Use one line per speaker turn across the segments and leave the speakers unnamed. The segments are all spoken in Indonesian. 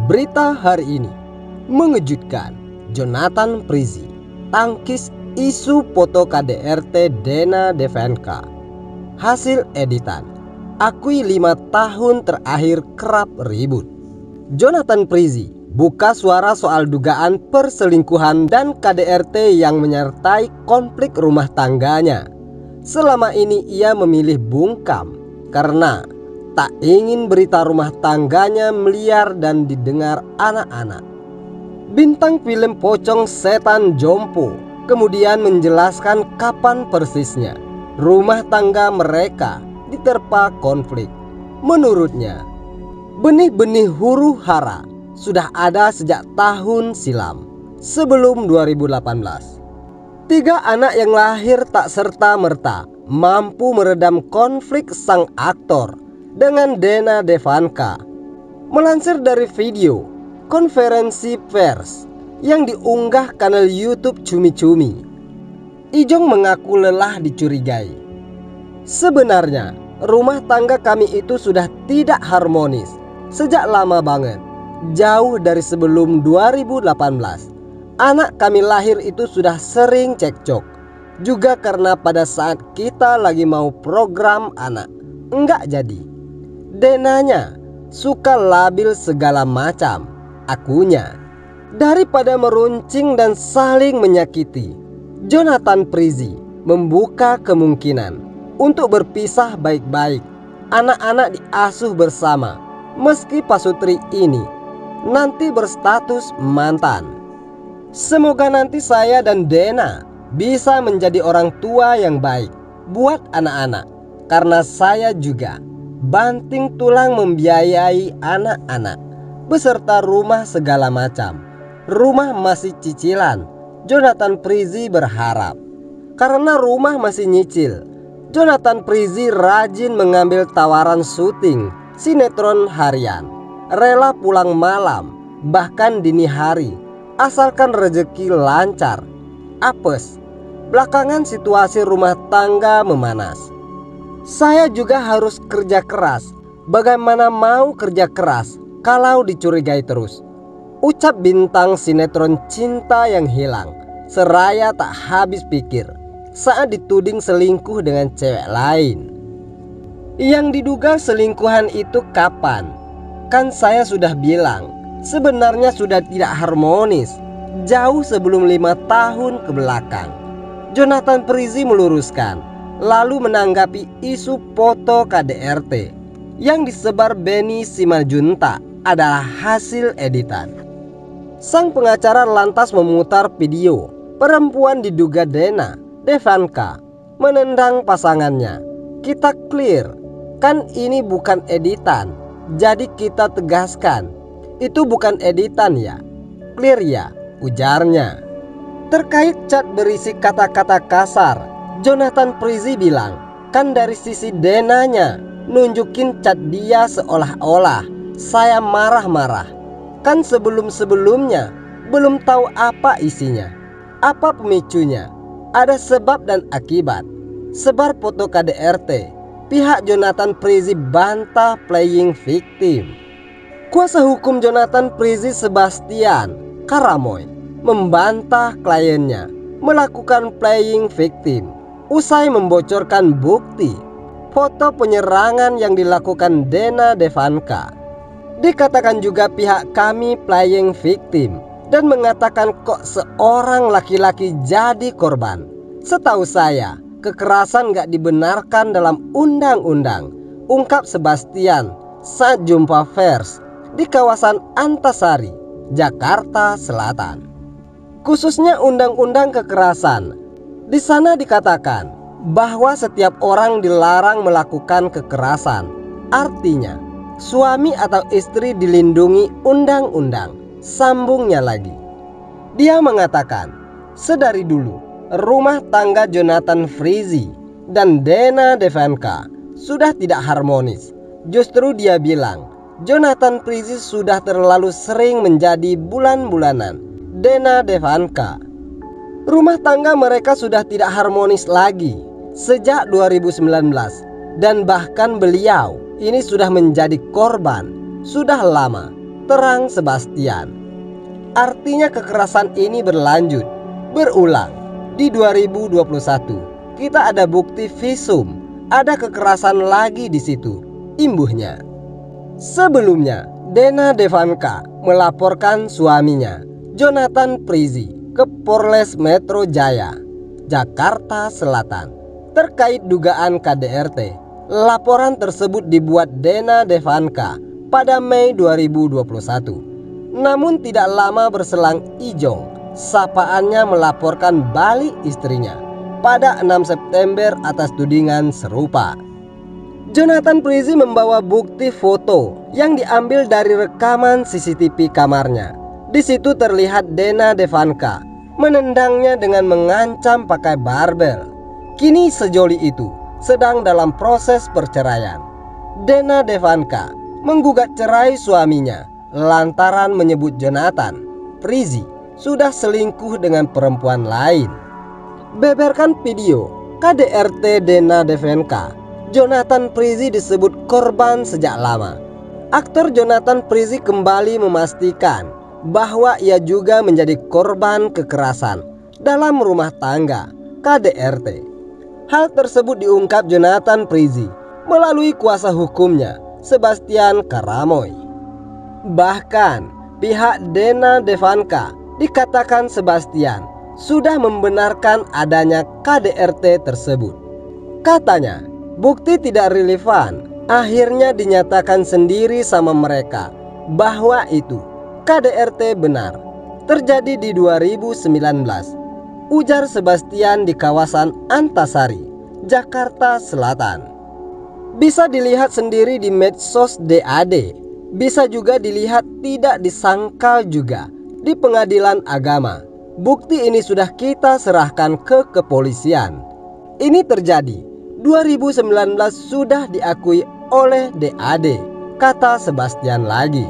Berita hari ini mengejutkan. Jonathan Frizzy tangkis isu foto KDRT Dena Devanka. Hasil editan. Akui 5 tahun terakhir kerap ribut. Jonathan Frizzy buka suara soal dugaan perselingkuhan dan KDRT yang menyertai konflik rumah tangganya. Selama ini ia memilih bungkam karena tak ingin berita rumah tangganya meliar dan didengar anak-anak. Bintang film Pocong Setan Jompo kemudian menjelaskan kapan persisnya rumah tangga mereka diterpa konflik. Menurutnya, benih-benih huru-hara sudah ada sejak tahun silam, sebelum 2018. 3 anak yang lahir tak serta-merta mampu meredam konflik sang aktor dengan Dena Devanka. Melansir dari video konferensi pers yang diunggah kanal YouTube Cumi Cumi, Ijong mengaku lelah dicurigai. Sebenarnya rumah tangga kami itu sudah tidak harmonis sejak lama banget. Jauh dari sebelum 2018. Anak kami lahir itu sudah sering cekcok. Juga karena pada saat kita lagi mau program anak, enggak jadi. Denanya suka labil segala macam, akunya. Daripada meruncing dan saling menyakiti, Jonathan Frizzy membuka kemungkinan untuk berpisah baik-baik. Anak-anak diasuh bersama, meski pasutri ini nanti berstatus mantan. Semoga nanti saya dan Dena bisa menjadi orang tua yang baik buat anak-anak, karena saya juga banting tulang membiayai anak-anak beserta rumah segala macam. Rumah masih cicilan. Jonathan Frizzy berharap karena rumah masih nyicil, Jonathan Frizzy rajin mengambil tawaran syuting sinetron harian, rela pulang malam bahkan dini hari asalkan rezeki lancar. Apes, belakangan situasi rumah tangga memanas. Saya juga harus kerja keras. Bagaimana mau kerja keras kalau dicurigai terus? Ucap bintang sinetron Cinta yang Hilang seraya tak habis pikir saat dituding selingkuh dengan cewek lain. Yang diduga selingkuhan itu kapan? Kan saya sudah bilang sebenarnya sudah tidak harmonis jauh sebelum 5 tahun ke belakang. Jonathan Frizzy meluruskan, lalu menanggapi isu foto KDRT yang disebar Benny Simajunta adalah hasil editan. Sang pengacara lantas memutar video perempuan diduga Dena Devanka menendang pasangannya. Kita clear, kan ini bukan editan. Jadi kita tegaskan, itu bukan editan ya. Clear ya, ujarnya. Terkait chat berisi kata-kata kasar, Jonathan Frizzy bilang, kan dari sisi Denanya nunjukin chat dia seolah-olah saya marah-marah. Kan sebelum-sebelumnya belum tahu apa isinya, apa pemicunya. Ada sebab dan akibat. Sebar foto KDRT, pihak Jonathan Frizzy bantah playing victim. Kuasa hukum Jonathan Frizzy Sebastian Karamoy membantah kliennya melakukan playing victim usai membocorkan bukti foto penyerangan yang dilakukan Dena Devanka. Dikatakan juga pihak kami playing victim dan mengatakan kok seorang laki-laki jadi korban. Setahu saya kekerasan gak dibenarkan dalam undang-undang, ungkap Sebastian saat jumpa pers di kawasan Antasari, Jakarta Selatan. Khususnya undang-undang kekerasan. Di sana dikatakan bahwa setiap orang dilarang melakukan kekerasan. Artinya suami atau istri dilindungi undang-undang. Sambungnya lagi, dia mengatakan sedari dulu rumah tangga Jonathan Frizzy dan Dena Devanka sudah tidak harmonis. Justru dia bilang Jonathan Frizzy sudah terlalu sering menjadi bulan-bulanan Dena Devanka. Rumah tangga mereka sudah tidak harmonis lagi sejak 2019 dan bahkan beliau ini sudah menjadi korban sudah lama. terang Sebastian. Artinya kekerasan ini berlanjut, berulang. Di 2021 kita ada bukti visum, ada kekerasan lagi di situ, imbuhnya. Sebelumnya Dena Devanka melaporkan suaminya Jonathan Prizi ke Polres Metro Jaya, Jakarta Selatan terkait dugaan KDRT. Laporan tersebut dibuat Dena Devanka pada Mei 2021. Namun tidak lama berselang Ijong sapaannya melaporkan balik istrinya pada 6 September atas tudingan serupa. Jonathan Prizi membawa bukti foto yang diambil dari rekaman CCTV kamarnya. Di situ terlihat Dena Devanka menendangnya dengan mengancam pakai barbel. Kini sejoli itu sedang dalam proses perceraian. Dena Devanka menggugat cerai suaminya lantaran menyebut Jonathan Prizi sudah selingkuh dengan perempuan lain. Beberkan video KDRT Dena Devanka, Jonathan Prizi disebut korban sejak lama. Aktor Jonathan Prizi kembali memastikan bahwa ia juga menjadi korban kekerasan dalam rumah tangga KDRT. Hal tersebut diungkap Jonathan Prizi melalui kuasa hukumnya Sebastian Karamoy. Bahkan pihak Dena Devanka dikatakan Sebastian sudah membenarkan adanya KDRT tersebut. Katanya, bukti tidak relevan. Akhirnya dinyatakan sendiri sama mereka bahwa itu KDRT benar. Terjadi di 2019. Ujar Sebastian di kawasan Antasari, Jakarta Selatan. Bisa dilihat sendiri di medsos DAD. Bisa juga dilihat tidak disangkal juga di pengadilan agama. Bukti ini sudah kita serahkan ke kepolisian. Ini terjadi 2019 sudah diakui oleh DAD, kata Sebastian lagi.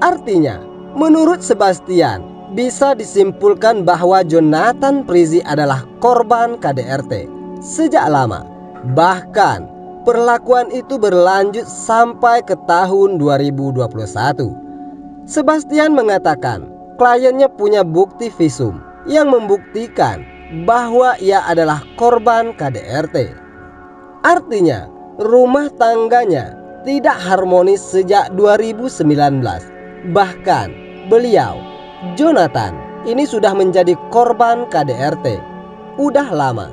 Artinya, menurut Sebastian, bisa disimpulkan bahwa Jonathan Prizi adalah korban KDRT sejak lama. Bahkan, perlakuan itu berlanjut sampai ke tahun 2021. Sebastian mengatakan kliennya punya bukti visum yang membuktikan bahwa ia adalah korban KDRT. Artinya, rumah tangganya tidak harmonis sejak 2019. Bahkan, beliau, Jonathan, ini sudah menjadi korban KDRT. Udah lama.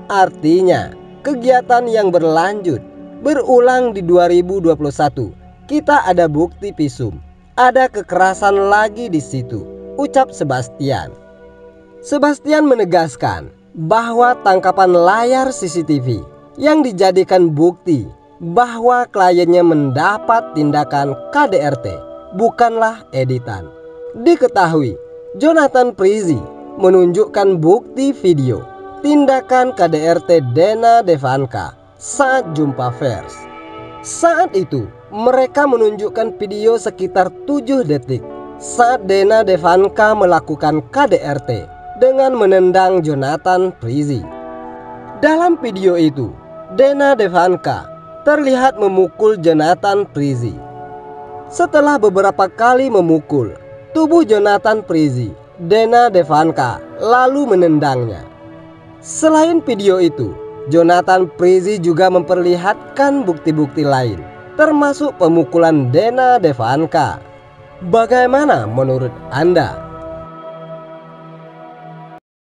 Artinya, kegiatan yang berlanjut, berulang di 2021. Kita ada bukti visum. Ada kekerasan lagi di situ, ucap Sebastian. Sebastian menegaskan bahwa tangkapan layar CCTV yang dijadikan bukti bahwa kliennya mendapat tindakan KDRT bukanlah editan. Diketahui, Jonathan Prizi menunjukkan bukti video tindakan KDRT Dena Devanka saat jumpa pers. Saat itu, mereka menunjukkan video sekitar 7 detik saat Dena Devanka melakukan KDRT dengan menendang Jonathan Prizi. Dalam video itu, Dena Devanka terlihat memukul Jonathan Prizi. Setelah beberapa kali memukul tubuh Jonathan Prizi, Dena Devanka lalu menendangnya. Selain video itu, Jonathan Prizi juga memperlihatkan bukti-bukti lain, termasuk pemukulan Dena Devanka. Bagaimana menurut Anda?